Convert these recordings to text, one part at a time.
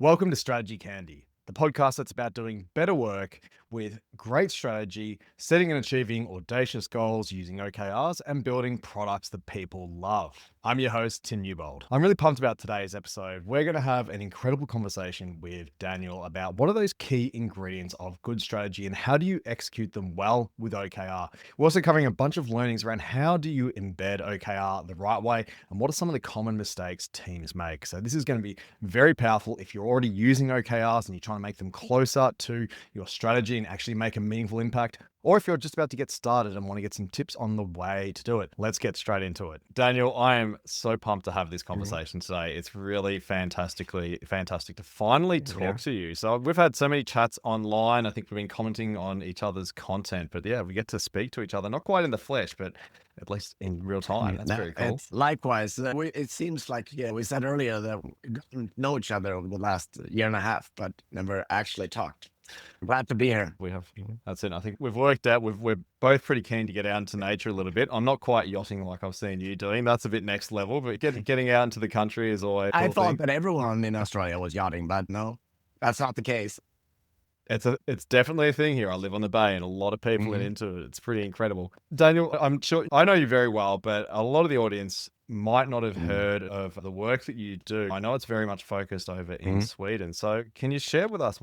Welcome to Strategy Candy, the podcast that's about doing better work with great strategy, setting and achieving audacious goals using OKRs, and building products that people love. I'm your host, Tim Newbold. I'm really pumped about today's episode. We're going to have an incredible conversation with Daniel about what are those key ingredients of good strategy and how do you execute them well with OKR. We're also covering a bunch of learnings around how do you embed OKR the right way and what are some of the common mistakes teams make. So this is going to be very powerful if you're already using OKRs and you're trying to make them closer to your strategy and actually make a meaningful impact, or if you're just about to get started and want to get some tips on the way to do it. Let's get straight into it. Daniel, I am so pumped to have this conversation today. It's really fantastic to finally talk to you. So we've had so many chats online. I think we've been commenting on each other's content, but yeah, we get to speak to each other, not quite in the flesh, but at least in real time. That's very cool. Likewise, it seems like, we said earlier that we didn't know each other over the last year and a half, but never actually talked. Glad to be here. We have, that's it. I think we've worked out, we're both pretty keen to get out into nature a little bit. I'm not quite yachting like I've seen you doing. That's a bit next level, but getting out into the country is always I thought that everyone in Australia was yachting, but no, that's not the case. It's definitely a thing here. I live on the bay and a lot of people are into it. It's pretty incredible. Daniel, I'm sure I know you very well, but a lot of the audience might not have heard of the work that you do. I know it's very much focused over in Sweden. So can you share with us,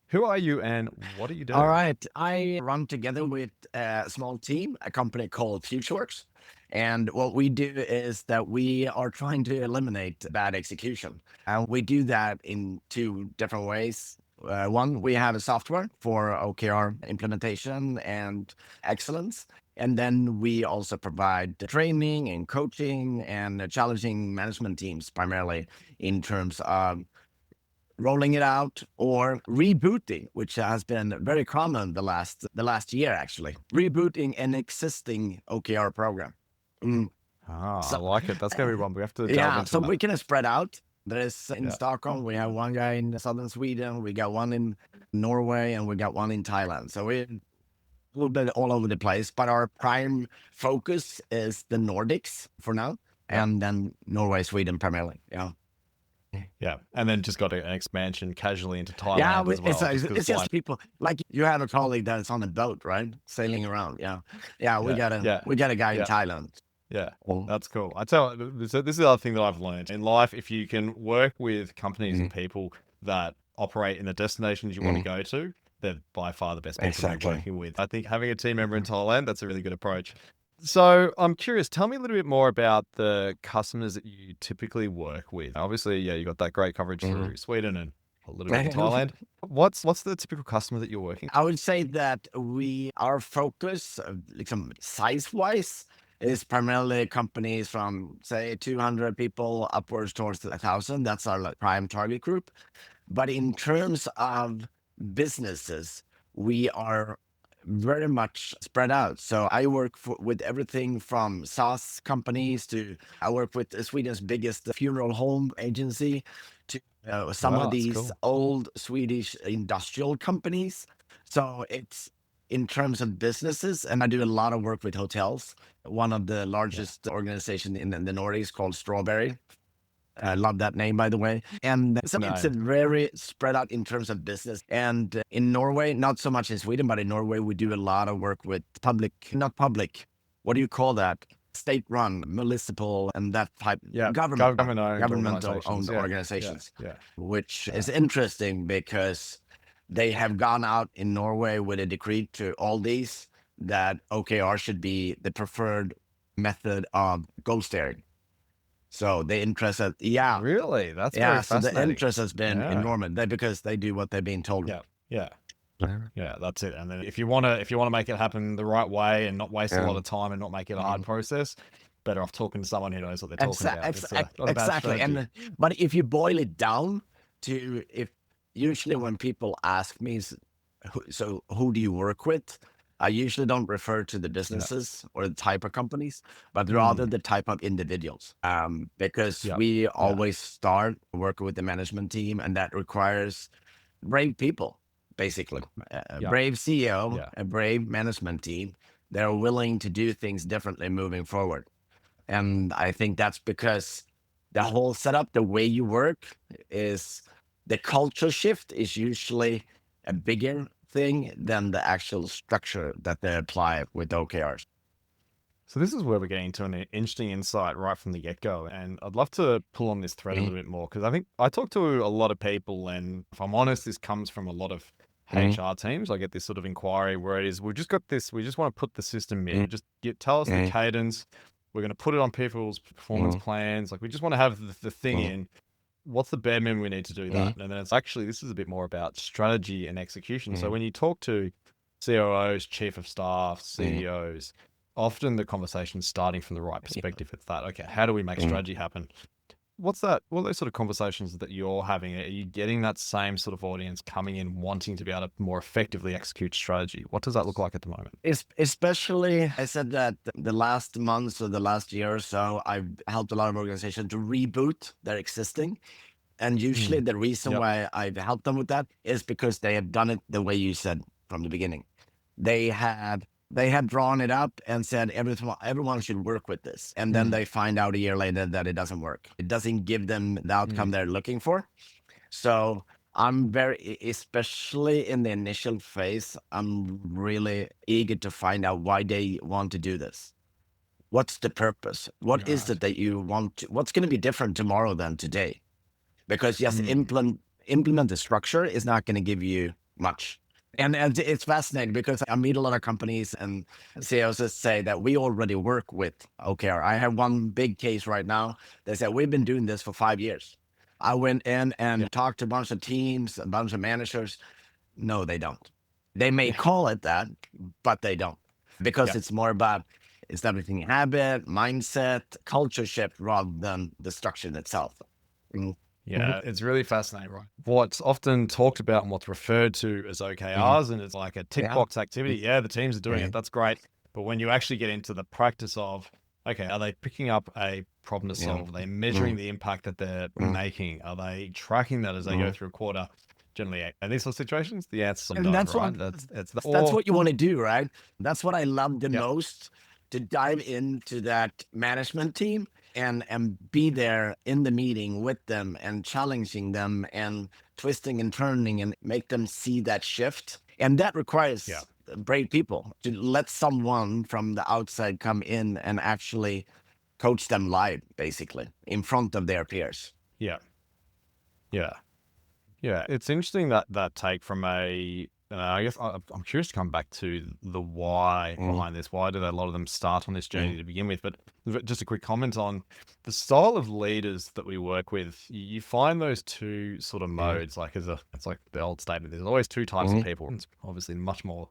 who are you and what do you do? All right. I run together with a small team, a company called FutureWorks. And what we do is that we are trying to eliminate bad execution. And we do that in two different ways. One, we have a software for OKR implementation and excellence. And then we also provide training and coaching and challenging management teams, primarily in terms of rolling it out or rebooting, which has been very common the last year, actually. Rebooting an existing OKR program. I like it. That's going to be one we have to delve into. So we can spread out. There is in Stockholm, we have one guy in southern Sweden, we got one in Norway, and we got one in Thailand. So we're a little bit all over the place, but our prime focus is the Nordics for now, and then Norway, Sweden primarily. Yeah, and then just got an expansion casually into Thailand as well. It's just people like you have a colleague that's on a boat, right, sailing around. We got a guy in Thailand. Yeah, that's cool. I tell you, this is the other thing that I've learned in life. If you can work with companies and people that operate in the destinations you want to go to, they're by far the best people you're working with. I think having a team member in Thailand, that's a really good approach. So I'm curious, tell me a little bit more about the customers that you typically work with. Obviously, you got that great coverage through Sweden and a little bit in Thailand. What's the typical customer that you're working with? I would say that our focus, size-wise, is primarily companies from, say, 200 people upwards towards 1,000. That's our prime target group. But in terms of businesses, we are very much spread out. So I work with everything from SaaS companies to I work with Sweden's biggest funeral home agency to some of these old Swedish industrial companies. So it's in terms of businesses, and I do a lot of work with hotels. One of the largest organizations in the Nordics called Strawberry. I love that name, by the way. And so it's a very spread out in terms of business. And in Norway, not so much in Sweden, but in Norway, we do a lot of work with not public. What do you call that? State-run, municipal, and that type. Governmental-owned organizations. Which is interesting because they have gone out in Norway with a decree to all these that OKR should be the preferred method of goal steering. So the interest, really, that's very fascinating. So the interest has been enormous because they do what they're being told. Yeah, that's it. And then if you want to make it happen the right way and not waste a lot of time and not make it a hard process, better off talking to someone who knows what they're talking about. Exactly. But if you boil it down to usually when people ask me, so who do you work with? I usually don't refer to the businesses or the type of companies, but rather the type of individuals. Because we always start working with the management team, and that requires brave people, basically. A brave CEO, a brave management team. They're willing to do things differently moving forward. And I think that's because the whole setup, the way you work is The culture shift is usually a bigger thing than the actual structure that they apply with OKRs. So this is where we're getting to an interesting insight right from the get-go. And I'd love to pull on this thread a Mhm, little bit more because I think I talk to a lot of people, and if I'm honest, this comes from a lot of mhm, HR teams. I get this sort of inquiry where it is, we've just got this, we just want to put the system mhm, in. Tell us the mhm, cadence. We're going to put it on people's performance mhm, plans. Like we just want to have the thing mhm, in. What's the bare minimum we need to do mhm, that? And then it's actually, this is a bit more about strategy and execution. So mhm, when you talk to COOs, chief of staff, mhm, CEOs, often the conversation's starting from the right perspective. It's that, okay, how do we make mhm. strategy happen? What's that? What are those sort of conversations that you're having? Are you getting that same sort of audience coming in wanting to be able to more effectively execute strategy? What does that look like at the moment? Especially, I said that the last months or the last year or so, I've helped a lot of organizations to reboot their existing. And usually Mm. the reason Yep. why I've helped them with that is because they have done it the way you said from the beginning. They had they had drawn it up and said everyone should work with this. And then Mm. they find out a year later that it doesn't work. It doesn't give them the outcome Mm. they're looking for. So I'm especially in the initial phase, I'm really eager to find out why they want to do this. What's the purpose? What is Right. it that you want to, what's going to be different tomorrow than today? Because just Mm. implement the structure is not going to give you much. And it's fascinating because I meet a lot of companies and CEOs that say that we already work with OKR. I have one big case right now. They said we've been doing this for 5 years. I went in Yeah. and talked to a bunch of teams, a bunch of managers. No, they don't. They may Yeah. call it that, but they don't, because Yeah. it's more about establishing habit, mindset, culture shift rather than the structure itself. Mhm, mhm, Yeah, it's really fascinating, right? What's often talked about and what's referred to as mhm. OKRs, and it's like a tick Yeah. box activity. Yeah, the teams are doing it. Mhm, That's great. But when you actually get into the practice of, okay, are they picking up a problem to yeah. solve? Are they measuring Mhm, the impact that they're mhm, making? Are they tracking that as they go mhm. through a quarter? Generally, in these sort of situations, the answer's And no, that's right? what It's the, that's or, what you want to do, right? That's what I love the yeah, most, to dive into that management team and be there in the meeting with them and challenging them and twisting and turning and make them see that shift. And that yeah, requires brave people to let someone from the outside come in and actually coach them live, basically, in front of their peers. yeah, yeah. Yeah, it's interesting that take from a. I guess I'm curious to come back to the why Mhm, behind this. Why did a lot of them start on this mhm, journey to begin with? But just a quick comment on the style of leaders that we work with. You find those two sort of mhm, modes. Like it's like the old statement. There's always two types of mhm, people. It's obviously much more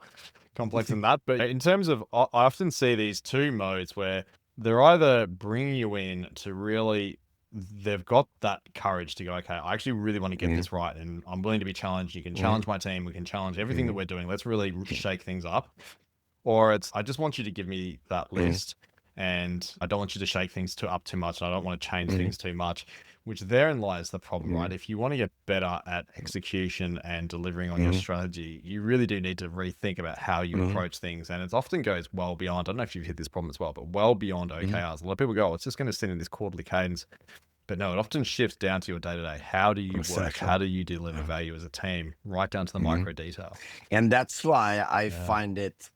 complex than that. But in terms of, I often see these two modes where they're either bringing you in to really, they've got that courage to go, okay, I actually really want to get mhm, this right. And I'm willing to be challenged. You can mhm, challenge my team. We can challenge everything that mhm, we're doing. Let's really shake things up. Or it's, I just want you to give me that mhm, list and I don't want you to shake things up too much. And I don't want to change mhm, things too much, which therein lies the problem, right? mhm, If you want to get better at execution and delivering on your mhm, strategy, you really do need to rethink about how you mhm, approach things. And it often goes well beyond, I don't know if you've hit this problem as well, but well beyond mhm. OKRs. A lot of people go, oh, it's just going to sit in this quarterly cadence. But no, it often shifts down to your day to day. How do you work? Exactly. How do you deliver Yeah. value as a team, right down to the Mhm. micro detail? And that's why I Yeah. find it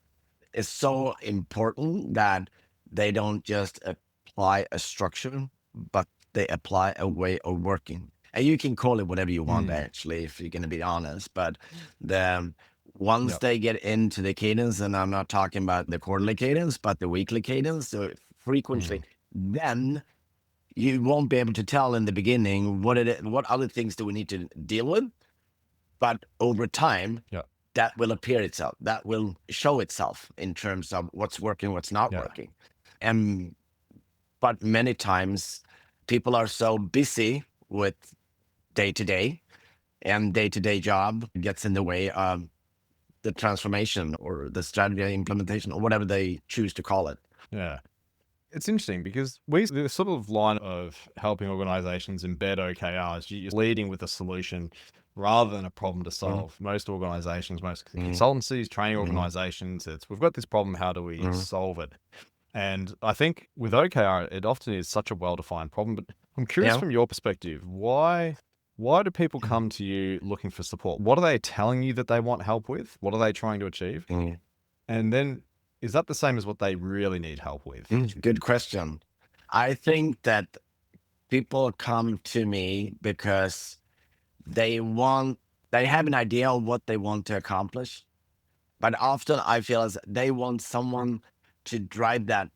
is so important that they don't just apply a structure, but they apply a way of working. And you can call it whatever you want, Mm. actually, if you're going to be honest. But the once Yep. they get into the cadence, and I'm not talking about the quarterly cadence, but the weekly cadence, so frequently, Mm. then you won't be able to tell in the beginning what other things do we need to deal with. But over time, Yep. that will appear itself. That will show itself in terms of what's working, what's not Yeah. working. And but many times people are so busy with day to day, and day to day job gets in the way of the transformation or the strategy implementation or whatever they choose to call it. Yeah. It's interesting because we, the sort of line of helping organizations embed OKRs, you're leading with a solution rather than a problem to Mhm, solve. Most organizations, most mhm, consultancies, training mhm, organizations, it's, we've got this problem, how do we mhm. solve it? And I think with OKR, it often is such a well-defined problem. But I'm curious Yeah. from your perspective, why? Why do people come to you looking for support? What are they telling you that they want help with? What are they trying to achieve? Mm. And then is that the same as what they really need help with? Good question. I think that people come to me because they want, they have an idea of what they want to accomplish, but often I feel as they want someone to drive that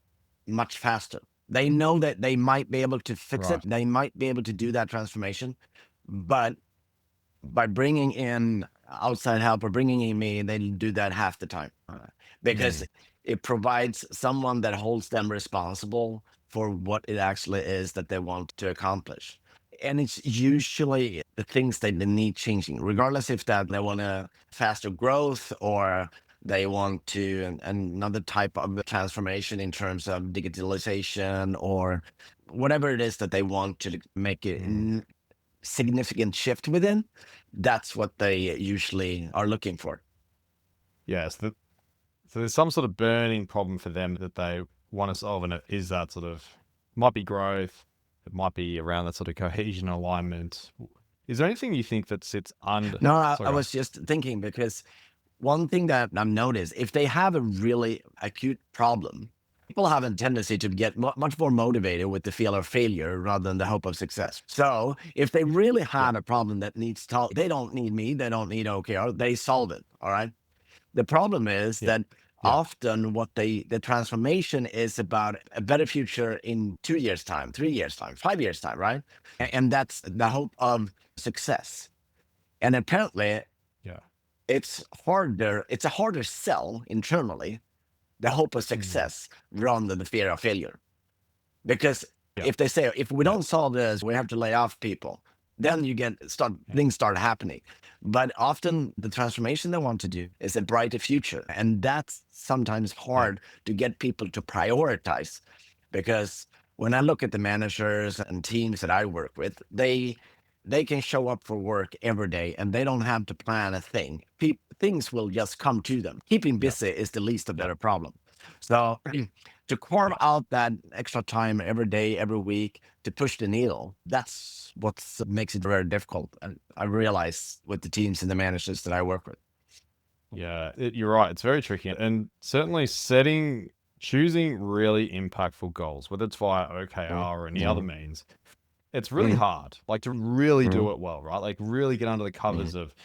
much faster. They know that they might be able to fix it, Right. they might be able to do that transformation, but by bringing in outside help or bringing in me, they do that half the time because Mm. it provides someone that holds them responsible for what it actually is that they want to accomplish. And it's usually the things that they need changing, regardless if that they want a faster growth or they want to another type of transformation in terms of digitalization or whatever it is that they want to make it Mm. significant shift within. That's what they usually are looking for. Yes. So there's some sort of burning problem for them that they want to solve, and it is that sort of might be growth, it might be around that sort of cohesion alignment. Is there anything you think that sits under? No, I Sorry, go on. was just thinking because one thing that I've noticed, if they have a really acute problem, people have a tendency to get much more motivated with the fear of failure rather than the hope of success. So if they really Yeah, have a problem that needs solved, they don't need me, they don't need OKR, they solve it. All right. The problem is yeah, that yeah. often what the transformation is about a better future in 2 years' time, 3 years' time, 5 years' time, right? And that's the hope of success. And apparently Yeah. it's a harder sell internally, the hope of Mm. success rather than the fear of failure. Because Yeah, if they say, if we yeah, don't solve this, we have to lay off people, then you get start yeah, things start happening. But often the transformation they want to do is a brighter future. And that's sometimes yeah. hard to get people to prioritize. Because when I look at the managers and teams that I work with, they can show up for work every day and they don't have to plan a thing. Things will just come to them. Keeping Yeah, busy is the least of yeah, their problem. So to carve yeah. out that extra time every day, every week to push the needle, that's what makes it very difficult. And I realize with the teams and the managers that I work with. Yeah, you're right. It's very tricky. And certainly choosing really impactful goals, whether it's via Mm, OKR or any other mm, means, it's really mm, hard. Like to really do mm, it well, right? Like really get under the mm, covers of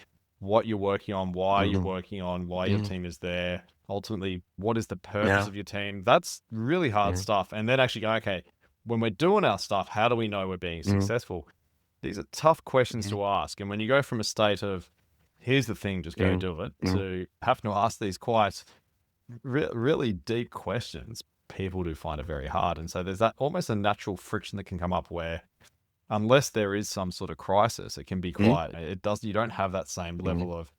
what you're working on, why you're mm, working on, why your mm. team is there. Ultimately, what is the purpose Yeah. of your team? That's really hard Mm, stuff. And then actually go, okay, when we're doing our stuff, how do we know we're being mm, successful? These are tough questions mm, to ask. And when you go from a state of, here's the thing, just go mm, do it, mm, to have to ask these quite really deep questions, people do find it very hard. And so there's that almost a natural friction that can come up where, unless there is some sort of crisis, it can be mm, quite, you don't have that same mm, level of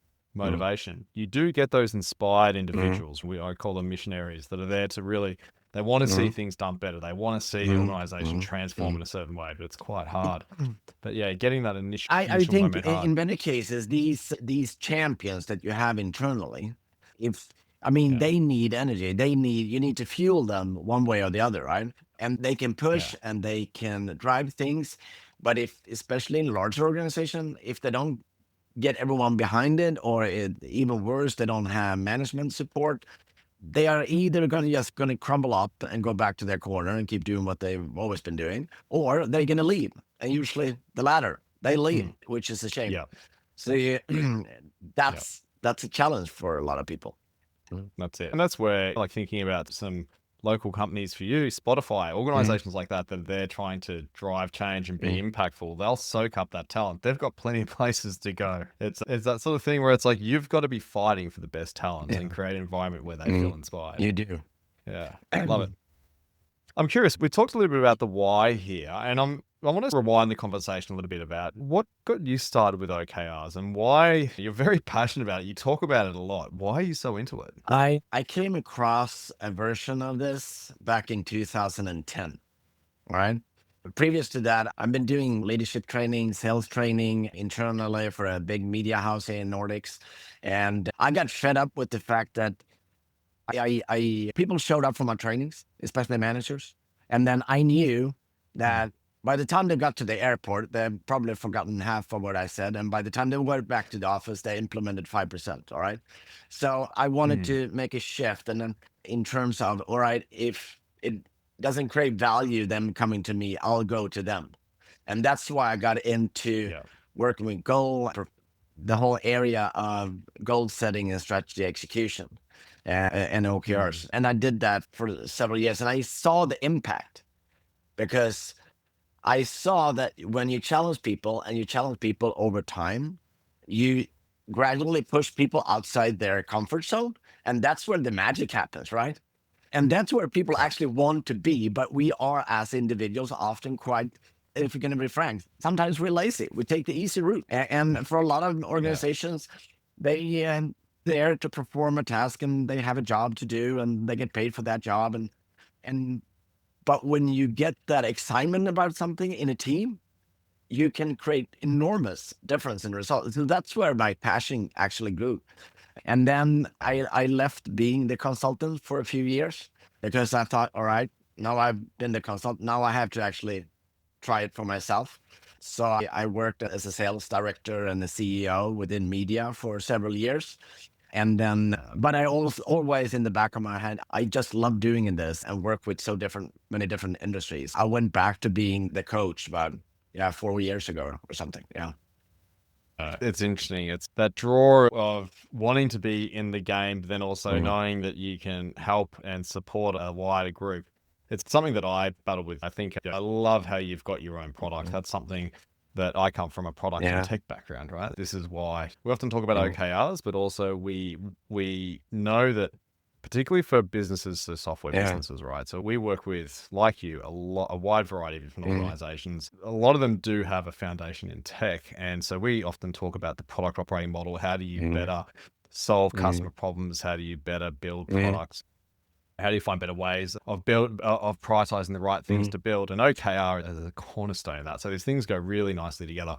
mm, motivation. You do get those inspired mm, individuals. I call them missionaries that are there to really, they want to see mm, things done better. They want to see the mm, organization mm, transform mm. in a certain way, but it's quite hard. But yeah, getting that I initial think moment hard. in many cases, these champions that you have internally, if I mean Yeah. they need energy, you need to fuel them one way or the other, right? And they can Yeah. push and they can drive things, but if especially in larger organization, if they don't get everyone behind it, or even worse, they don't have management support, they are either going to crumble up and go back to their corner and keep doing what they've always been doing, or they're going to leave. And usually the latter, they leave, Mm. which is a shame. Yeah. So Yeah. that's a challenge for a lot of people. Mm, That's it. And that's where, like, thinking about some local companies for you, Spotify, mm, organizations like that, that they're trying to drive change and be mm, impactful, they'll soak up that talent. They've got plenty of places to go. It's that sort of thing where it's like you've got to be fighting for the best talent and yeah, create an environment where they feel mm, inspired. you do. Yeah. Love it. I'm curious. We talked a little bit about the why here, and I want to rewind the conversation a little bit about what got you started with OKRs and why you're very passionate about it. You talk about it a lot. Why are you so into it? I came across a version of this back in 2010. Right. Previous to that, I've been doing leadership training, sales training internally for a big media house here in Nordics. And I got fed up with the fact that people showed up for my trainings, especially managers. And then I knew Mm. that By the time they got to the airport, they've probably forgotten half of what I said. And by the time they went back to the office, they implemented 5%. All right. So I wanted Mm. to make a shift. And then in terms of, all right, if it doesn't create value, them coming to me, I'll go to them. And that's why I got into Yeah. working with goal, the whole area of goal setting and strategy execution and Mm. OKRs. And I did that for several years. And I saw the impact because I saw that when you challenge people and you challenge people over time, you gradually push people outside their comfort zone. And that's where the magic happens, right? And that's where people Yeah. actually want to be. But we are, as individuals, often quite, if we're going to be frank, sometimes we're lazy. We take the easy route. And for a lot of Yeah. organizations, they there to perform a task and they have a job to do and they get paid for that job. And but when you get that excitement about something in a team, you can create enormous difference in results. So that's where my passion actually grew. And then I left being the consultant for a few years because I thought, all right, now I've been the consultant. Now I have to actually try it for myself. So I worked as a sales director and a CEO within media for several years. And then, but I also always in the back of my head, I just love doing this and work with many different industries. I went back to being the coach about 4 years ago or something. Yeah. It's interesting. It's that draw of wanting to be in the game, but then also Mhm. knowing that you can help and support a wider group. It's something that I battle with. I think I love how you've got your own product. That's something that I come from a product and Yeah. tech background, right? This is why we often talk about Mhm. OKRs, but also we know that particularly for businesses, so software Yeah. businesses, right? So we work with, like you, a wide variety of different Mhm. organizations. A lot of them do have a foundation in tech. And so we often talk about the product operating model. How do you Mhm. better solve Mhm. customer problems? How do you better build Mhm. products? How do you find better ways of prioritizing the right things Mhm. to build? And OKR is a cornerstone of that. So these things go really nicely together.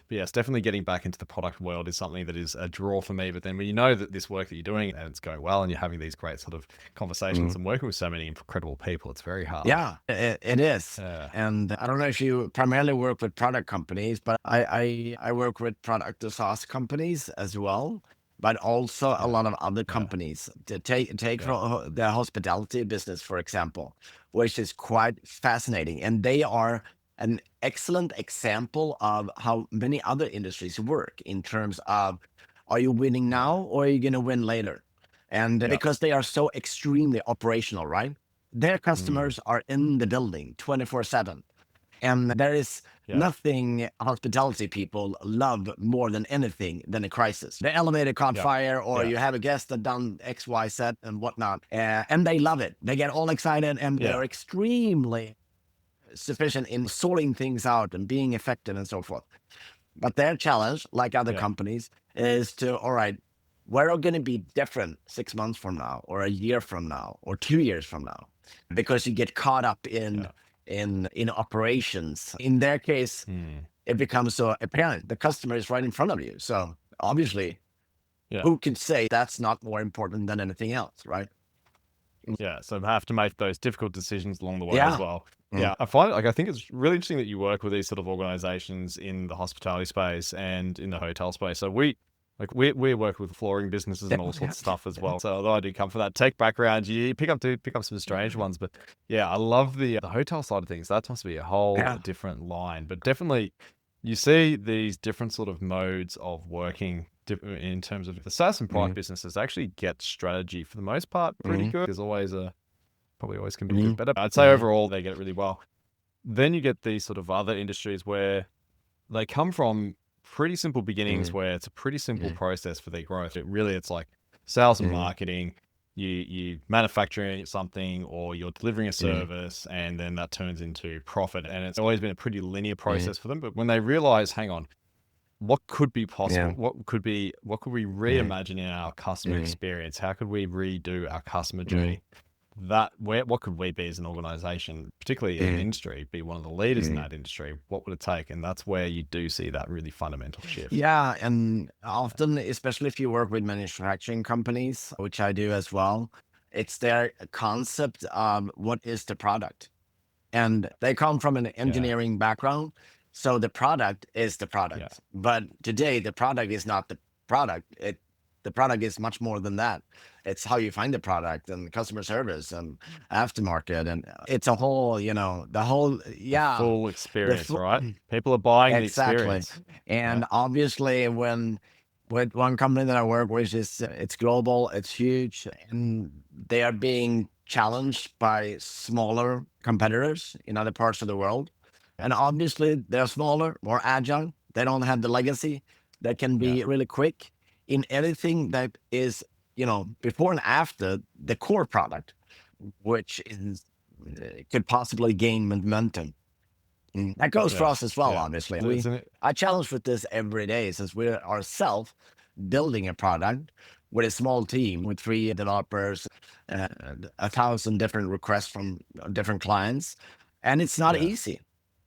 But yes, definitely getting back into the product world is something that is a draw for me. But then when you know that this work that you're doing and it's going well and you're having these great sort of conversations Mhm. and working with so many incredible people, it's very hard. Yeah, it is. Yeah. And I don't know if you primarily work with product companies, but I work with product to SaaS companies as well, but also a Yeah. lot of other Yeah. companies. To take Yeah. the hospitality business, for example, which is quite fascinating. And they are an excellent example of how many other industries work in terms of, are you winning Yeah. now or are you going to win later? And Yeah. because they are so extremely operational, right? Their Mm. customers are in the building 24/7. And there is Yeah. nothing hospitality people love more than anything than a crisis. The elevator caught Yeah. fire, or Yeah. you have a guest that done X, Y, Z, and whatnot. And they love it. They get all excited and Yeah. they're extremely sufficient in sorting things out and being effective and so forth. But their challenge, like other Yeah. companies, is to, all right, we're going to be different 6 months from now, or a year from now, or 2 years from now, because you get caught up in Yeah. operations. In their case, Mm. it becomes so apparent the customer is right in front of you. So obviously, Yeah. who can say that's not more important than anything else, right? Yeah, so have to make those difficult decisions along the way as Yeah. well. Mm. Yeah, I find like I think it's really interesting that you work with these sort of organizations in the hospitality space and in the hotel space. So we work with flooring businesses Yeah. and all sorts Yeah. of stuff as Yeah. well. So although I do come from that tech background, you pick up some strange ones. But yeah, I love the hotel side of things. That must be a whole Yeah. different line. But definitely you see these different sort of modes of working in terms of the SaaS and product Mm. businesses actually get strategy for the most part pretty Mm. good. There's always probably always can be a bit Mm. better. I'd say Mm. overall they get it really well. Then you get these sort of other industries where they come from pretty simple beginnings Mm. where it's a pretty simple Mm. process for their growth. It's like sales and Mm. marketing. You manufacturing something or you're delivering a Mm. service and then that turns into profit. And it's always been a pretty linear Mm. process for them. But when they realize, hang on, what could be possible? Yeah. What could we Mm. reimagine in our customer Mm. experience? How could we redo our customer Mm. journey? What could we be as an organization, particularly as an Mm. industry, be one of the leaders in Mm. that industry? What would it take? And that's where you do see that really fundamental shift. Yeah, and often, especially if you work with manufacturing companies, which I do as well, it's their concept of what is the product. and they come from an engineering background. So the product is the product. Yeah. But today, the product is not the product. The product is much more than that. It's how you find the product and customer service and aftermarket. And it's a whole, the whole, Full the experience, full, right? People are buying the exactly. experience. And Yeah. obviously, with one company that I work with, it's global, it's huge, and they are being challenged by smaller competitors in other parts of the world. And obviously, they're smaller, more agile. They don't have the legacy that can Yeah. be really quick in anything that is, before and after the core product, which is could possibly gain momentum. That goes for Yeah. us as well, Yeah. obviously. Isn't it? I challenge with this every day since we're ourselves building a product with a small team with 3 developers, and 1,000 different requests from different clients. And it's not Yeah. easy.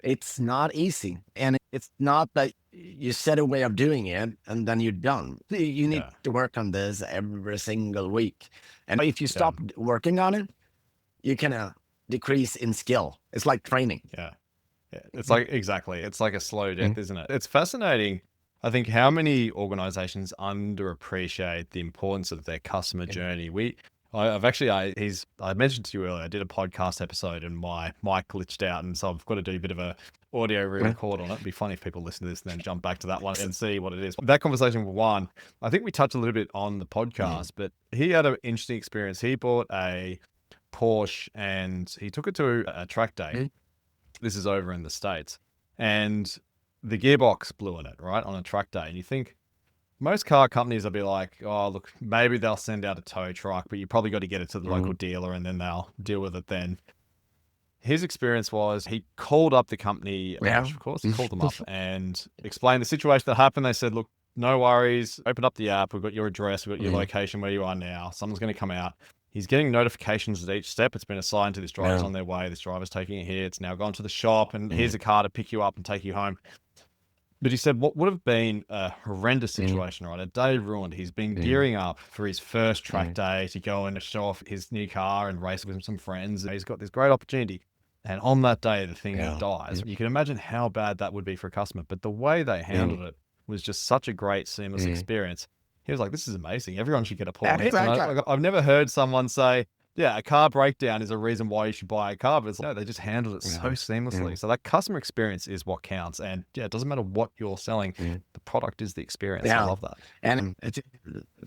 It's not easy. And it's not that you set a way of doing it and then you're done. You need Yeah. to work on this every single week. And if you Yeah. stop working on it, you can decrease in skill. It's like training. Yeah. Yeah, it's like exactly. It's like a slow death, isn't it? It's fascinating. I think how many organizations underappreciate the importance of their customer journey. I mentioned to you earlier, I did a podcast episode and my mic glitched out, and so I've got to do a bit of a audio re-record on it. It'd be funny if people listen to this and then jump back to that one and see what it is. That conversation with Juan, I think we touched a little bit on the podcast, but he had an interesting experience. He bought a Porsche and he took it to a track day. This is over in the States, and the gearbox blew in it, right, on a track day. And you think most car companies will be like, oh, look, maybe they'll send out a tow truck, but you probably got to get it to the local dealer and then they'll deal with it then. His experience was he called up the company, of course, he called them up and explained the situation that happened. They said, look, no worries, open up the app. We've got your address. We've got your location where you are now. Someone's going to come out. He's getting notifications at each step. It's been assigned to this driver's on their way. This driver's taking it here. It's now gone to the shop, and here's a car to pick you up and take you home. But he said what would have been a horrendous situation, right? A day ruined. He's been gearing up for his first track day to go and show off his new car and race with some friends. He's got this great opportunity. And on that day, the thing dies. You can imagine how bad that would be for a customer. But the way they handled it was just such a great, seamless experience. He was like, this is amazing. Everyone should get a Porsche. Exactly. I've never heard someone say, yeah, a car breakdown is a reason why you should buy a car. But it's like, no, they just handled it so seamlessly. So that customer experience is what counts. And yeah, it doesn't matter what you're selling. The product is the experience. I love that. And it's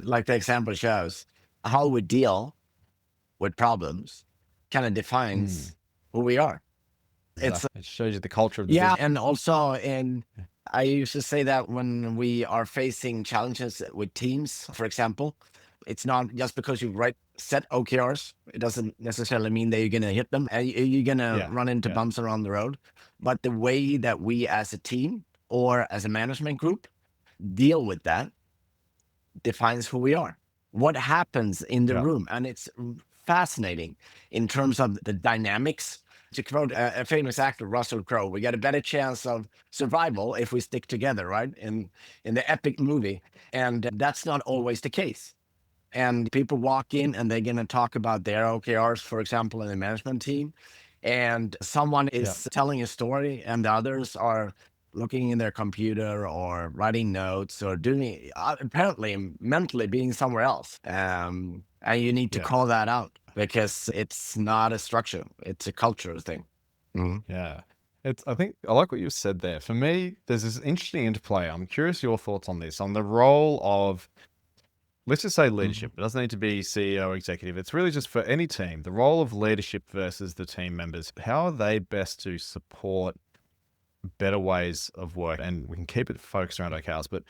like the example shows, how we deal with problems kind of defines who we are. It shows you the culture of the business. And also I used to say that when we are facing challenges with teams, for example, it's not just because you set OKRs. It doesn't necessarily mean that you're going to hit them and you're going to run into bumps around the road. But the way that we as a team or as a management group deal with that defines who we are. What happens in the room. And it's fascinating in terms of the dynamics. To quote a famous actor, Russell Crowe, we got a better chance of survival if we stick together, right? In the epic movie. And that's not always the case. And people walk in and they're going to talk about their OKRs, for example, in the management team. And someone is telling a story and the others are looking in their computer or writing notes or doing, apparently mentally being somewhere else. And you need to call that out because it's not a structure. It's a cultural thing. Yeah. I think I like what you said there. For me, there's this interesting interplay. I'm curious your thoughts on this, on the role of, let's just say leadership. It doesn't need to be CEO, executive. It's really just for any team. The role of leadership versus the team members. How are they best to support better ways of work? And we can keep it focused around OKRs, but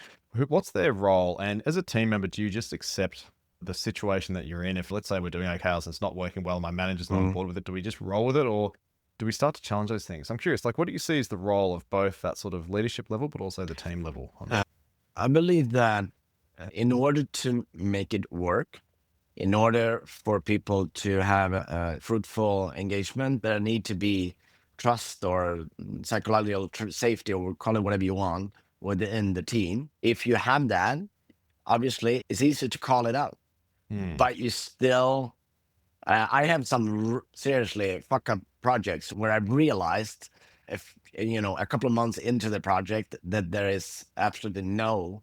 what's their role? And as a team member, do you just accept the situation that you're in? If let's say we're doing OKRs and it's not working well, my manager's not on board with it, do we just roll with it, or do we start to challenge those things? I'm curious, like, what do you see as the role of both that sort of leadership level, but also the team level on that? I believe that in order to make it work, in order for people to have a fruitful engagement, there need to be trust or psychological safety, or call it whatever you want, within the team. If you have that, obviously it's easy to call it out, but you still, I have some seriously fuck up projects where I've realized, if a couple of months into the project, that there is absolutely no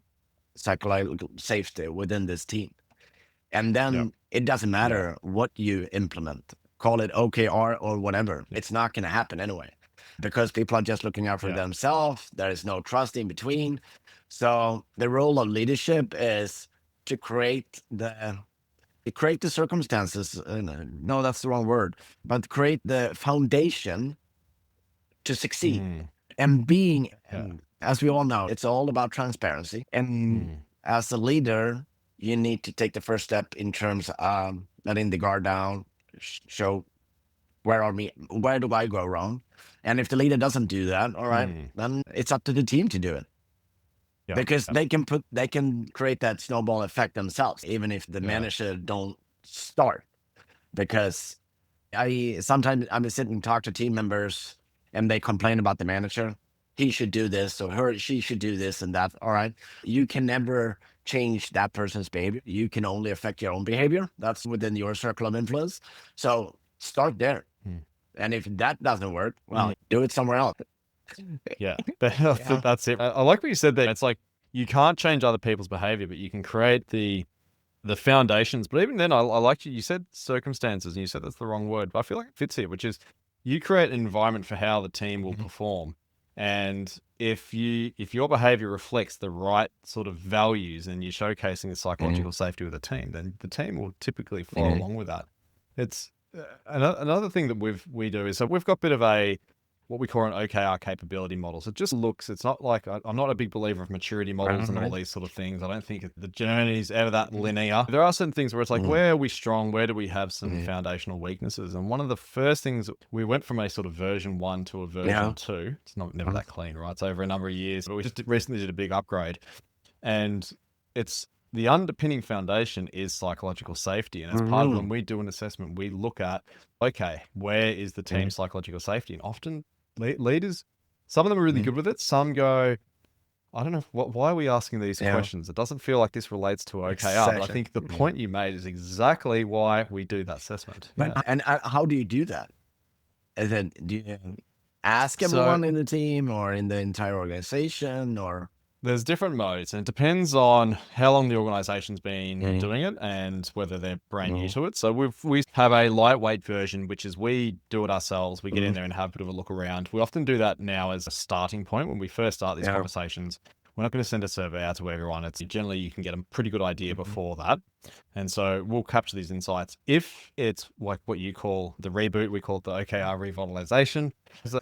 psychological safety within this team. And Yep. then it doesn't Yeah. matter what you implement, call it OKR or whatever. It's not going to happen anyway, because people are just looking out for Yeah. themselves. There is no trust in between. So the role of leadership is to create the circumstances. No, that's the wrong word, but create the foundation to succeed. Mm. And being, Yeah. as we all know, it's all about transparency. And Mm. as a leader, you need to take the first step in terms of letting the guard down, show where do I go wrong? And if the leader doesn't do that, all right, Mm. then it's up to the team to do it. Yeah. Because they can create that snowball effect themselves, even if the Yeah. manager don't start. Because sometimes I'm sitting and talk to team members and they complain about the manager. He should do this, or she should do this and that. All right. You can never change that person's behavior. You can only affect your own behavior. That's within your circle of influence. So start there. Mm. And if that doesn't work, well, Mm. do it somewhere else. Yeah. Yeah. That's it. I like what you said there. It's like you can't change other people's behavior, but you can create the foundations. But even then, I like you said circumstances, and you said that's the wrong word, but I feel like it fits here, which is you create an environment for how the team will perform. And if your behavior reflects the right sort of values and you're showcasing the psychological safety with the team, then the team will typically follow along with that. It's another thing that we do is, so we've got a bit of what we call an OKR capability model. So it just looks, it's not like, I'm not a big believer of maturity models and all these sort of things. I don't think the journey is ever that linear. There are certain things where it's like, where are we strong? Where do we have some foundational weaknesses? And one of the first things, we went from a sort of version 1 to a version 2. It's never that clean, right? It's over a number of years, but we just recently did a big upgrade. And it's, the underpinning foundation is psychological safety. And as part of when we do an assessment, we look at, okay, where is the team's psychological safety? And often leaders, some of them are really good with it. Some go, I don't know, why are we asking these questions? It doesn't feel like this relates to OKR. But I think the point you made is exactly why we do that assessment. But, and how do you do that? And then do you ask everyone in the team or in the entire organization, or? There's different modes, and it depends on how long the organization's been doing it and whether they're brand new to it. So we have a lightweight version, which is we do it ourselves. We get in there and have a bit of a look around. We often do that now as a starting point when we first start these conversations. We're not going to send a survey out to everyone. It's generally, you can get a pretty good idea before that. And so we'll capture these insights. If it's like what you call the reboot, we call it the OKR revitalization.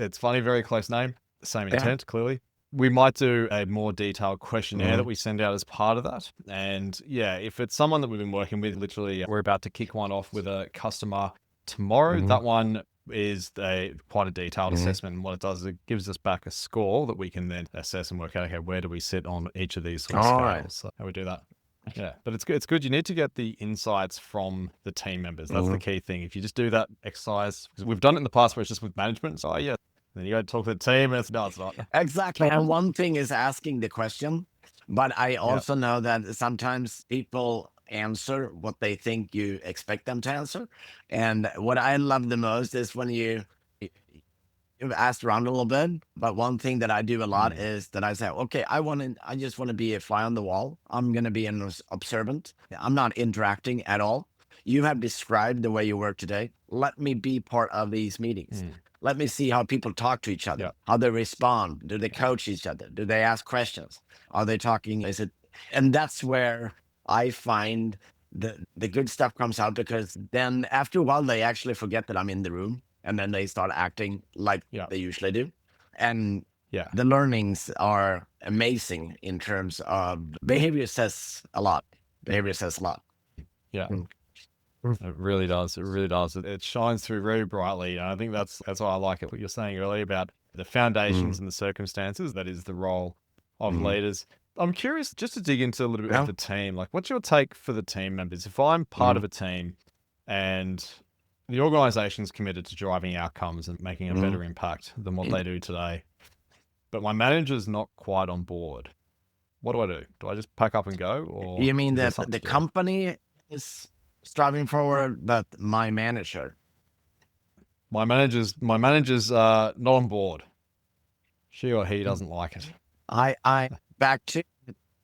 It's funny, very close name, same intent, clearly. We might do a more detailed questionnaire that we send out as part of that. And yeah, if it's someone that we've been working with, literally, we're about to kick one off with a customer tomorrow. That one is quite a detailed assessment. And what it does is it gives us back a score that we can then assess and work out, okay, where do we sit on each of these sort of scales? So how we do that. Yeah, but it's good. It's good. You need to get the insights from the team members. That's the key thing. If you just do that exercise, because we've done it in the past where it's just with management. So yeah, then you go talk to the team and it's not. Exactly. And one thing is asking the question, but I also know that sometimes people answer what they think you expect them to answer. And what I love the most is when you've asked around a little bit, but one thing that I do a lot is that I say, okay, I just want to be a fly on the wall. I'm going to be an observant. I'm not interacting at all. You have described the way you work today. Let me be part of these meetings. Let me see how people talk to each other, how they respond. Do they coach each other? Do they ask questions? Are they talking? And that's where I find the good stuff comes out, because then after a while, they actually forget that I'm in the room, and then they start acting like they usually do. And the learnings are amazing in terms of behavior says a lot. Behavior says a lot. Yeah. It really does. It really does. It shines through very brightly. And I think that's why I like it. What you're saying earlier about the foundations and the circumstances, that is the role of leaders. I'm curious just to dig into a little bit of the team. Like, what's your take for the team members? If I'm part of a team and the organization's committed to driving outcomes and making a better impact than what they do today, but my manager's not quite on board, what do I do? Do I just pack up and go? Or you mean that the company is striving forward, but my manager? My manager's not on board. She or he doesn't like it. I back to,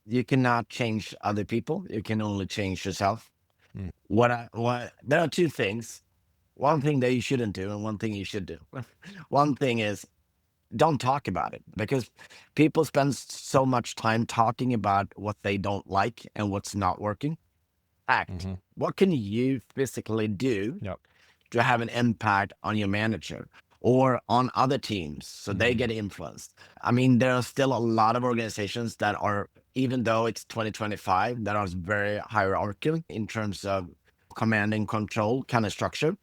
you cannot change other people. You can only change yourself. Mm. There are two things. One thing that you shouldn't do and one thing you should do. One thing is, don't talk about it, because people spend so much time talking about what they don't like and what's not working. Act. Mm-hmm. What can you physically do Yep. to have an impact on your manager or on other teams so they Mm-hmm. get influenced? I mean, there are still a lot of organizations that are, even though it's 2025, that are very hierarchical in terms of command and control kind of structure.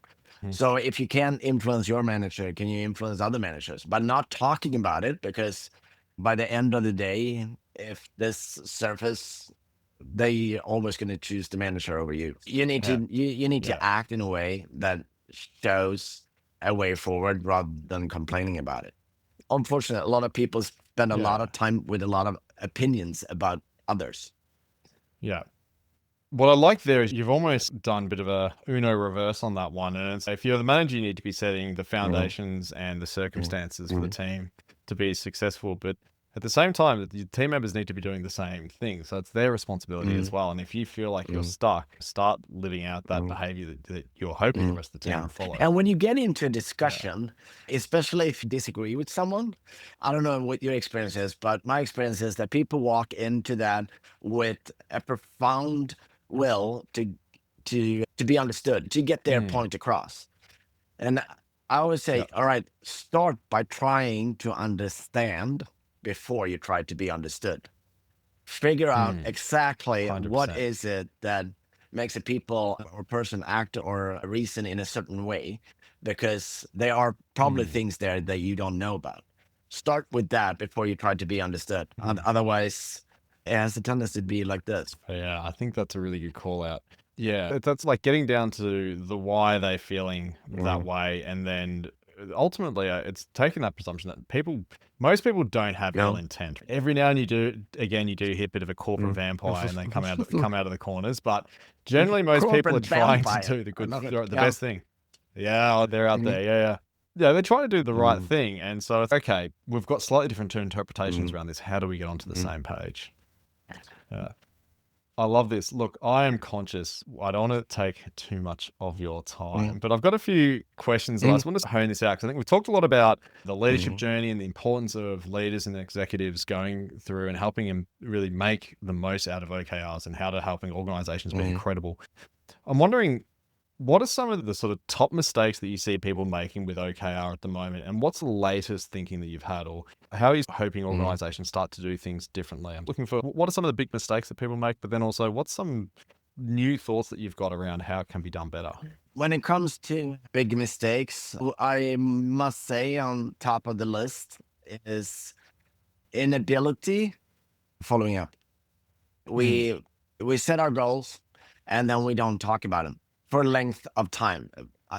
Mm. So if you can't influence your manager, can you influence other managers? But not talking about it, because by the end of the day, if this surface, they always going to choose the manager over you. You need Yeah. to you need Yeah. to act in a way that shows a way forward rather than complaining about it. Unfortunately, a lot of people spend a lot Yeah. of time with a lot of opinions about others. Yeah. What I like there is you've almost done a bit of a Uno reverse on that one. And it's, if you're the manager, you need to be setting the Mhm, foundations and the mhm, circumstances for the mhm, team to be successful. But at the same time, the team members need to be doing the same thing. So it's their responsibility as mhm, well. And if you feel like you're mhm, stuck, start living out that mhm. behavior that you're hoping the rest of the team Yeah. will follow. And when you get into a Yeah. discussion, especially if you disagree with someone, I don't know what your experience is, but my experience is that people walk into that with a profound will to be understood, to get their Mm. point across. And I always Yeah. say, all right, start by trying to understand before you try to be understood. Figure out Mm. exactly what 100%. is it that makes a people or person act or reason in a certain way, because there are probably Mm. things there that you don't know about. Start with that before you try to be understood. Mm. Otherwise, it has a tendency to be like this. Yeah, I think that's a really good call out. Yeah, that's like getting down to the why they're feeling that Mhm, way. And then ultimately, it's taking that presumption that most people don't have ill no. intent. Every now and you do hit a bit of a corporate Mm. vampire and they come out of the corners. But generally, most people Corporate are trying to vampire. do I love it. the Yeah. best thing. Yeah, they're out Mhm, there. Yeah, yeah. Yeah, they're trying to do the right mhm, thing. And so it's okay, we've got slightly different interpretations mhm, around this. How do we get onto the mhm, same page? Yeah. I love this. Look, I am conscious. I don't want to take too much of your mhm, time, but I've got a few questions that I mhm, just want to hone this out because I think we've talked a lot about the leadership mhm, journey and the importance of leaders and executives going through and helping them really make the most out of OKRs and how to helping organizations be mhm. incredible. I'm wondering, what are some of the sort of top mistakes that you see people making with OKR at the moment? And what's the latest thinking that you've had, or how are you hoping Mhm. organizations start to do things differently? I'm looking for what are some of the big mistakes that people make, but then also what's some new thoughts that you've got around how it can be done better? When it comes to big mistakes, I must say on top of the list is inability following up. Mm, We set our goals and then we don't talk about them for length of time.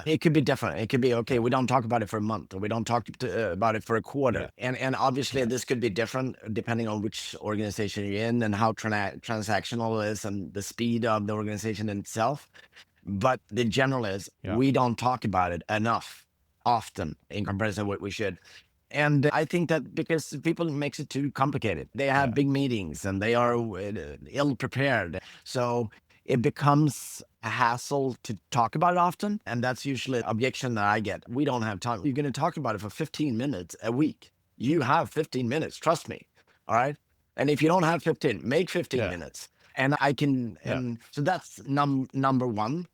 It could be different. It could be okay. yeah, We don't talk about it for a month, or we don't talk about it for a yeah, quarter. And obviously yeah. this could be different depending on which organization you're in and how transactional it is and the speed of the organization in itself. But the general is Yeah. we don't talk about it enough often in comparison to what we should. And I think that because people makes it too complicated. They have Yeah. big meetings and they are ill prepared. So it becomes a hassle to talk about it often. And that's usually an objection that I get. We don't have time. You're going to talk about it for 15 minutes a week. You have 15 minutes. Trust me. All right. And if you don't have 15, make 15 Yeah. minutes. And I can, Yeah. and so that's number one.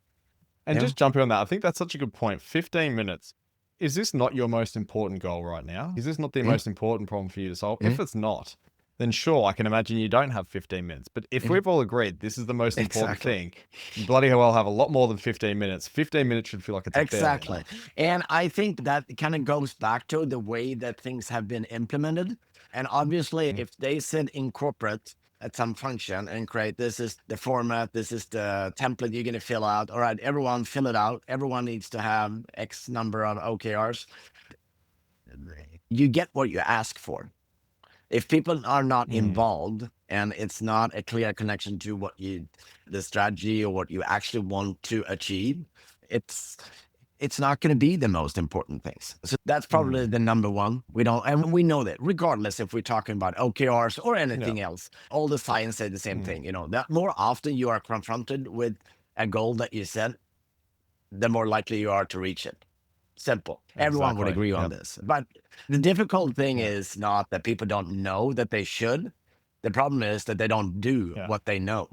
And Yeah. just jumping on that, I think that's such a good point. 15 minutes. Is this not your most important goal right now? Is this not the Mhm, most important problem for you to solve? If mhm, it's not, then sure, I can imagine you don't have 15 minutes. But if mhm. we've all agreed this is the most important Exactly. thing, you bloody well have a lot more than 15 minutes. 15 minutes should feel like it's barely Exactly. enough. And I think that kind of goes back to the way that things have been implemented. And obviously, Mm, if they said in corporate at some function and create this is the format, this is the template you're going to fill out. All right, everyone fill it out. Everyone needs to have X number of OKRs. You get what you ask for. If people are not mm, involved and it's not a clear connection to the strategy or what you actually want to achieve, it's it's not going to be the most important things. So that's probably the number one. And we know that regardless if we're talking about OKRs or anything else, all the science say the same thing, that more often you are confronted with a goal that you set, the more likely you are to reach it. Simple. Everyone would agree on this. But the difficult thing is not that people don't know that they should. The problem is that they don't do what they know.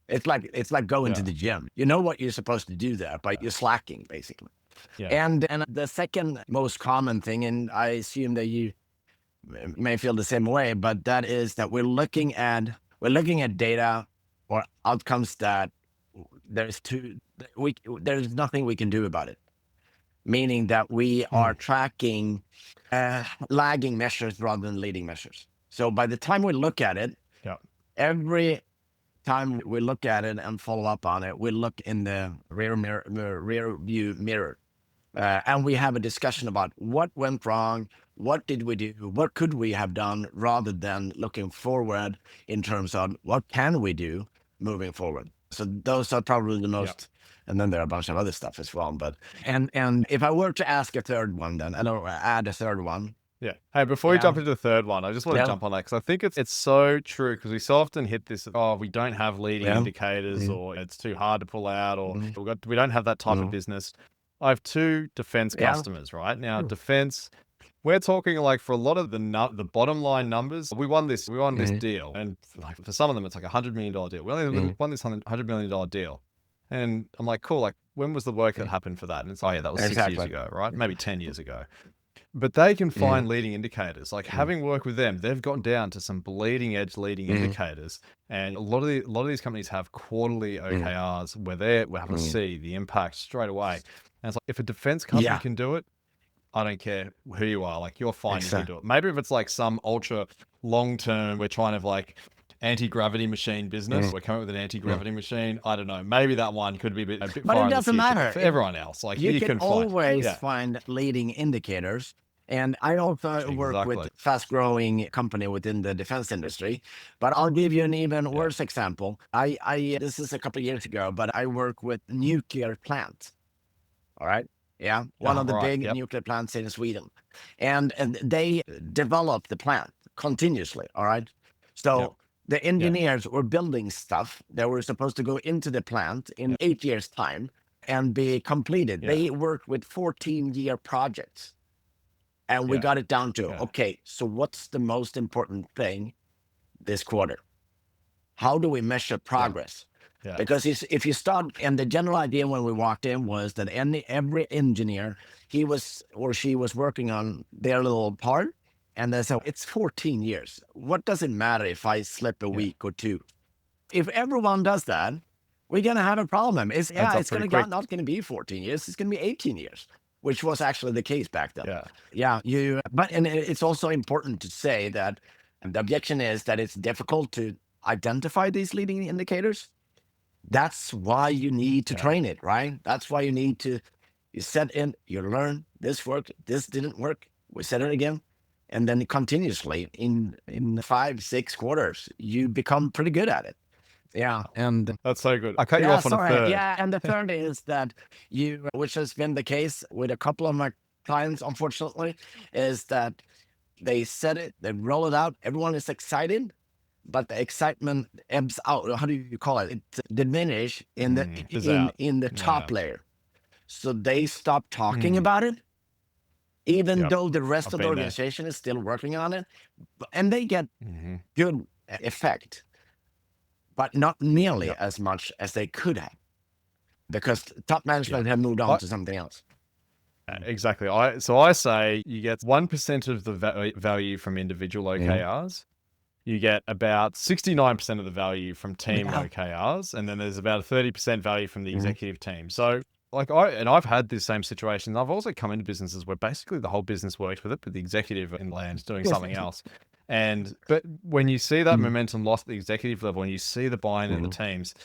It's like going to the gym. You know what you're supposed to do there, but you're slacking basically. And the second most common thing, and I assume that you may feel the same way, but that is that we're looking at data or outcomes that there's nothing we can do about it. Meaning that we are tracking lagging measures rather than leading measures. So by the time we look at it, every time we look at it and follow up on it, we look in the rear view mirror. And we have a discussion about what went wrong, what did we do, what could we have done, rather than looking forward in terms of what can we do moving forward. So those are probably the most, and then there are a bunch of other stuff as well. But and if I were to ask a third one, then I don't add a third one. Yeah. Hey, before we jump into the third one, I just want to jump on that because I think it's so true, because we so often hit this, we don't have leading indicators, or it's too hard to pull out, or we don't have that type of business. I have 2 defense customers, right? Now, defense, we're talking like for a lot of the bottom line numbers, we won this deal. And like for some of them, it's like $100 million deal. We only won this $100 million deal. And I'm like, cool, like when was the work that happened for that? And it's, that was 6 years ago, right? Maybe 10 years ago. But they can find leading indicators. Like having worked with them, they've gone down to some bleeding edge leading indicators. And a lot of these companies have quarterly OKRs where we're having to see the impact straight away. And it's like, if a defense company can do it, I don't care who you are, like you're fine if you do it. Maybe if it's like some ultra long term, we're trying to like anti-gravity machine business, we're coming up with an anti-gravity machine. I don't know. Maybe that one could be a bit but far it doesn't matter for everyone else. Like you can always find leading indicators. And I also work with fast-growing company within the defense industry, but I'll give you an even worse example. This is a couple of years ago, but I work with nuclear plants. All right. Yeah. One of the big nuclear plants in Sweden. And they develop the plant continuously. All right. So the engineers were building stuff that were supposed to go into the plant in 8 years' time and be completed. They worked with 14-year projects. And we got it down to, okay, so what's the most important thing this quarter? How do we measure progress? Because if you start, and the general idea when we walked in was that every engineer, he was or she was working on their little part, and they said, it's 14 years. What does it matter if I slip a week or 2? If everyone does that, we're going to have a problem. It's not going to be 14 years. It's going to be 18 years, which was actually the case back then. And it's also important to say that the objection is that it's difficult to identify these leading indicators. That's why you need to train it, right? That's why you set in, you learn, this worked, this didn't work, we set it again. And then continuously in 5-6 quarters, you become pretty good at it. Yeah. And that's so good. I cut you off on a third. Yeah. And the third is that which has been the case with a couple of my clients, unfortunately, is that they set it, they roll it out, everyone is excited, but the excitement ebbs out. How do you call it? It diminish in the top layer. So they stop talking about it, even though the rest of the organization is still working on it, and they get good effect, but not nearly as much as they could have, because top management have moved on to something else. Exactly. I say you get 1% of the value from individual OKRs. You get about 69% of the value from team OKRs, and then there's about a 30% value from the executive team. So I've had this same situation. I've also come into businesses where basically the whole business worked with it, but the executive in land doing something else. But when you see that momentum lost at the executive level and you see the buy-in of the teams,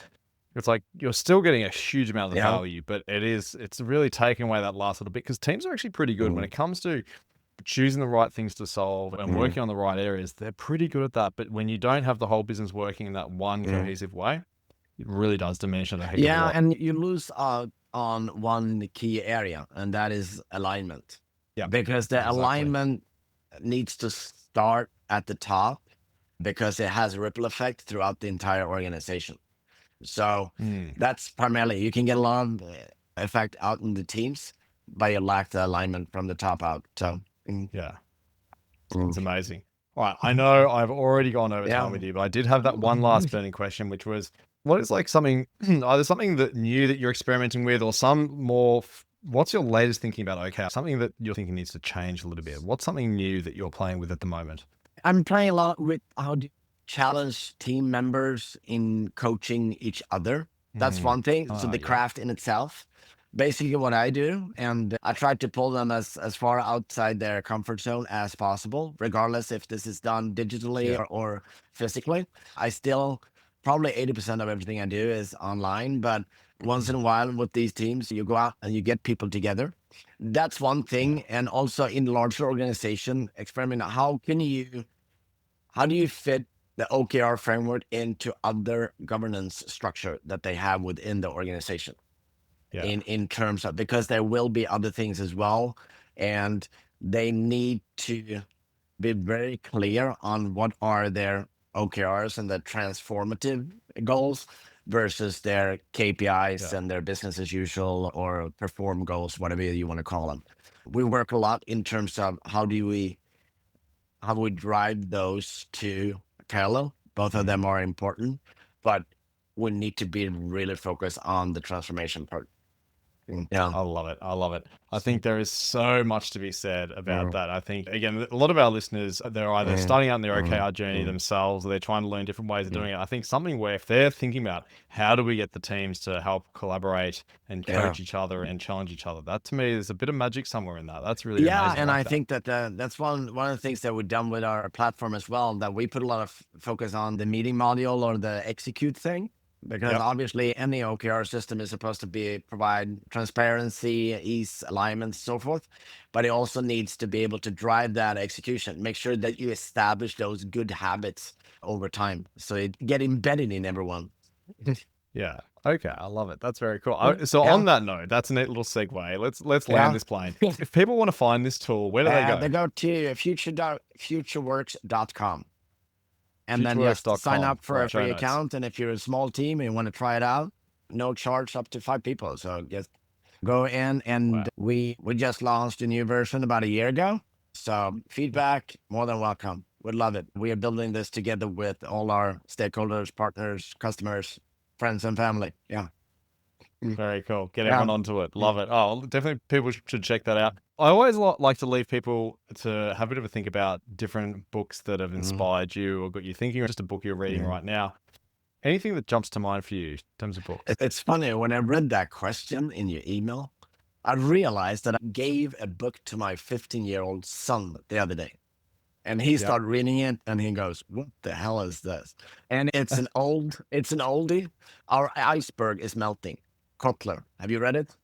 it's like you're still getting a huge amount of the value, but it's really taking away that last little bit, because teams are actually pretty good when it comes to choosing the right things to solve and working on the right areas. They're pretty good at that. But when you don't have the whole business working in that one cohesive way, it really does diminish it a heck of a lot. And you lose a on one key area, and that is alignment. Yeah, Because the exactly. alignment needs to start at the top because it has a ripple effect throughout the entire organization. So that's primarily, you can get a lot of effect out in the teams, but you lack the alignment from the top out. So, Yeah, mm, it's amazing. All right, I know I've already gone over yeah. time with you, but I did have that one last burning question, which was, what is like something, either something that new that you're experimenting with, or some more, what's your latest thinking about OKR? Something that you're thinking needs to change a little bit. What's something new that you're playing with at the moment? I'm playing a lot with how to challenge team members in coaching each other. That's one thing. So the Yeah. craft in itself, basically what I do, and I try to pull them as far outside their comfort zone as possible, regardless if this is done digitally Yeah. or physically. I still, probably 80% of everything I do is online, but once in a while with these teams, you go out and you get people together. That's one thing. And also in larger organization, experiment, how do you fit the OKR framework into other governance structure that they have within the organization? Yeah. In terms of, because there will be other things as well, and they need to be very clear on what are their OKRs and the transformative goals versus their KPIs Yeah. and their business as usual or perform goals, whatever you want to call them. We work a lot in terms of how we drive those to parallel. Both of them are important, but we need to be really focused on the transformation part. Yeah. I love it. I love it. I think there is so much to be said about Mm, that. I think, again, a lot of our listeners, they're either mm, starting out in their mm, OKR journey mm, themselves, or they're trying to learn different ways of mm. doing it. I think something where if they're thinking about how do we get the teams to help collaborate and Yeah. coach each other and challenge each other, that to me is a bit of magic somewhere in that. That's really Yeah, amazing. I and like I that. think that that's one of the things that we've done with our platform as well. That we put a lot of focus on the meeting module or the execute thing, because Yep. obviously any OKR system is supposed to be provide transparency, ease, alignment, so forth, but it also needs to be able to drive that execution. Make sure that you establish those good habits over time, so it get embedded in everyone. Yeah. Okay. I love it. That's very cool. Mm, So yeah, on that note, that's a neat little segue. Let's land yeah. this plane. If people want to find this tool, where do they go? They go to futureworks.com. And then just sign Futureworks.com. up for Right. a Show free notes. account. And if you're a small team and you want to try it out, no charge up to 5 people. So just go in, Wow. and we just launched a new version about a year ago. So feedback, more than welcome. We'd love it. We are building this together with all our stakeholders, partners, customers, friends, and family. Yeah. Mm. Very cool. Get Yeah. everyone onto it. Mm. Love it. Oh, definitely people should check that out. I always like to leave people to have a bit of a think about different books that have Mm. inspired you or got you thinking, or just a book you're reading Yeah. right now. Anything that jumps to mind for you in terms of books? It's funny, when I read that question in your email, I realized that I gave a book to my 15-year-old son the other day. And he Yep. started reading it and he goes, "What the hell is this?" And it's an oldie. Our iceberg is melting. Kotler. Have you read it?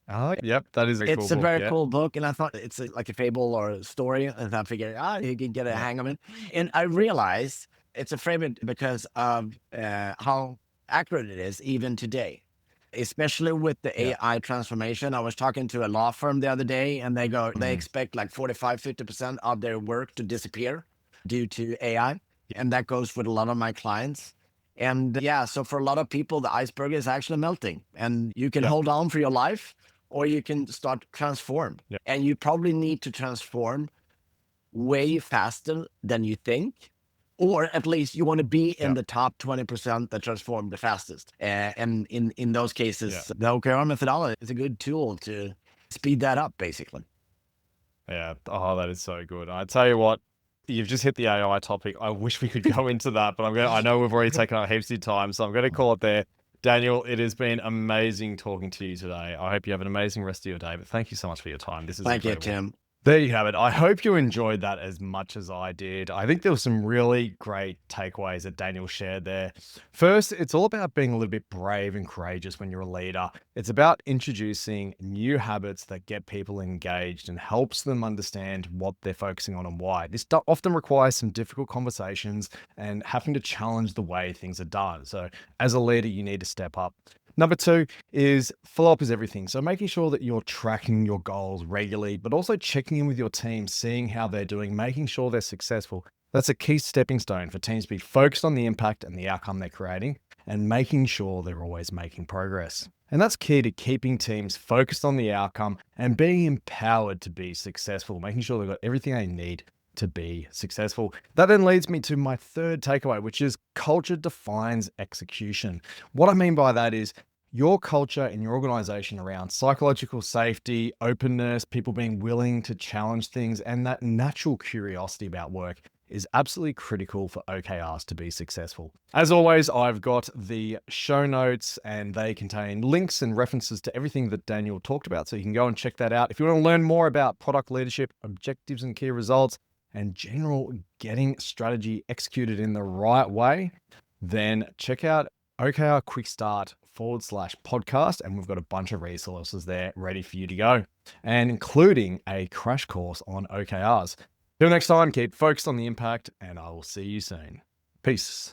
Oh, yep. That is a cool It's a book. very Yeah. cool book. And I thought it's like a fable or a story. And I figured, you can get a Yeah. hang of it. And I realized it's a favorite because of how accurate it is even today, especially with the Yeah. AI transformation. I was talking to a law firm the other day, and they Mm. expect like 45-50% of their work to disappear due to AI. And that goes with a lot of my clients. And yeah, so for a lot of people, the iceberg is actually melting, and you can Yep. hold on for your life or you can start transform. Yep. And you probably need to transform way faster than you think, or at least you want to be in Yep. the top 20% that transform the fastest. And in those Yeah. cases, the OKR methodology is a good tool to speed that up, basically. Yeah. Oh, that is so good. I tell you what, you've just hit the AI topic. I wish we could go into that, but I know we've already taken up heaps of time, so I'm going to call it there. Daniel, it has been amazing talking to you today. I hope you have an amazing rest of your day, but thank you so much for your time. This is Thank you, incredible. Tim. There you have it. I hope you enjoyed that as much as I did. I think there were some really great takeaways that Daniel shared there. First, it's all about being a little bit brave and courageous when you're a leader. It's about introducing new habits that get people engaged and helps them understand what they're focusing on and why. This often requires some difficult conversations and having to challenge the way things are done. So, as a leader, you need to step up. Number two is follow-up is everything. So making sure that you're tracking your goals regularly, but also checking in with your team, seeing how they're doing, making sure they're successful. That's a key stepping stone for teams to be focused on the impact and the outcome they're creating and making sure they're always making progress. And that's key to keeping teams focused on the outcome and being empowered to be successful, making sure they've got everything they need to be successful. That then leads me to my third takeaway, which is culture defines execution. What I mean by that is your culture in your organization around psychological safety, openness, people being willing to challenge things, and that natural curiosity about work is absolutely critical for OKRs to be successful. As always, I've got the show notes and they contain links and references to everything that Daniel talked about. So you can go and check that out. If you want to learn more about product leadership, objectives and key results, and general getting strategy executed in the right way, then check out OKR Quick Start /podcast. And we've got a bunch of resources there ready for you to go, and including a crash course on OKRs. Till next time, keep focused on the impact, and I will see you soon. Peace.